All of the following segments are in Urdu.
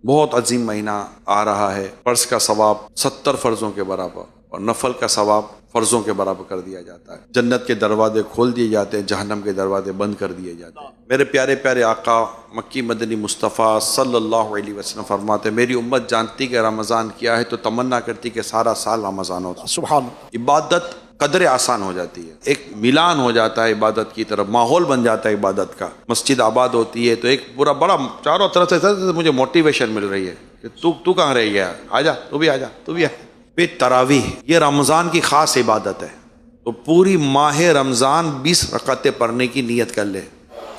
بہت عظیم مہینہ آ رہا ہے، فرض کا ثواب 70 فرضوں کے برابر اور نفل کا ثواب فرضوں کے برابر کر دیا جاتا ہے۔ جنت کے دروازے کھول دیے جاتے ہیں، جہنم کے دروازے بند کر دیے جاتے ہیں۔ میرے پیارے پیارے آقا مکی مدنی مصطفیٰ صلی اللہ علیہ وسلم فرماتے ہیں، میری امت جانتی کہ رمضان کیا ہے تو تمنا کرتی کہ سارا سال رمضان ہوتا۔ سبحان اللہ۔ عبادت قدر آسان ہو جاتی ہے، ایک ملان ہو جاتا ہے عبادت کی طرف، ماحول بن جاتا ہے عبادت کا۔ مسجد آباد ہوتی ہے تو ایک پورا بڑا چاروں طرف سے مجھے موٹیویشن مل رہی ہے کہ تو کہاں رہ گیا، آجا تو بھی آجا تو بھی آ۔ پھر تراویح، یہ رمضان کی خاص عبادت ہے، تو پوری ماہ رمضان 20 رکعتیں پڑھنے کی نیت کر لے۔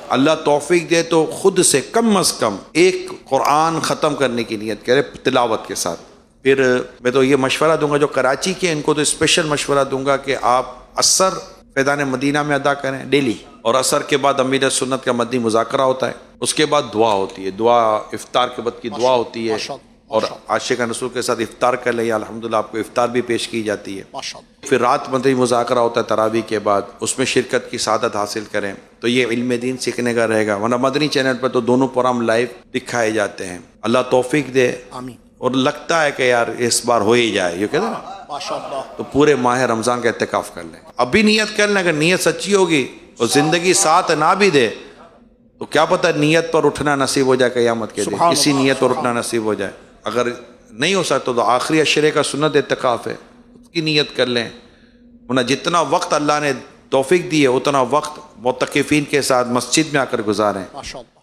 اللہ توفیق دے تو خود سے کم از کم ایک قرآن ختم کرنے کی نیت کرے تلاوت کے ساتھ۔ پھر میں تو یہ مشورہ دوں گا جو کراچی کے، ان کو تو اسپیشل مشورہ دوں گا کہ آپ عصر فیضان مدینہ میں ادا کریں ڈیلی، اور عصر کے بعد امیر سنت کا مدنی مذاکرہ ہوتا ہے، اس کے بعد دعا ہوتی ہے، دعا افطار کے بعد کی دعا ہوتی ہے، اور عاشق رسول کے ساتھ افطار کر لیں، الحمدللہ آپ کو افطار بھی پیش کی جاتی ہے۔ پھر رات مدنی مذاکرہ ہوتا ہے تراویح کے بعد، اس میں شرکت کی سعادت حاصل کریں، تو یہ علم دین سیکھنے کا رہے گا۔ ورنہ مدنی چینل پر تو دونوں پروگرام لائیو دکھائے جاتے ہیں۔ اللہ توفیق دے، آمین۔ اور لگتا ہے کہ یار اس بار ہو ہی جائے، یہ کہتے ہیں نا، ماشاءاللہ، تو پورے ماہ رمضان کا اعتکاف کر لیں۔ ابھی نیت کر لیں، اگر نیت سچی ہوگی اور زندگی ساتھ نہ بھی دے تو کیا پتہ نیت پر اٹھنا نصیب ہو جائے قیامت کے دن، کسی نیت پر اٹھنا نصیب ہو جائے۔ اگر نہیں ہو سکتا تو آخری عشرے کا سنت اعتکاف ہے، اس کی نیت کر لیں۔ ورنہ جتنا وقت اللہ نے توفیق دی ہے اتنا وقت معتکفین کے ساتھ مسجد میں آ کر گزاریں۔ ماشاءاللہ۔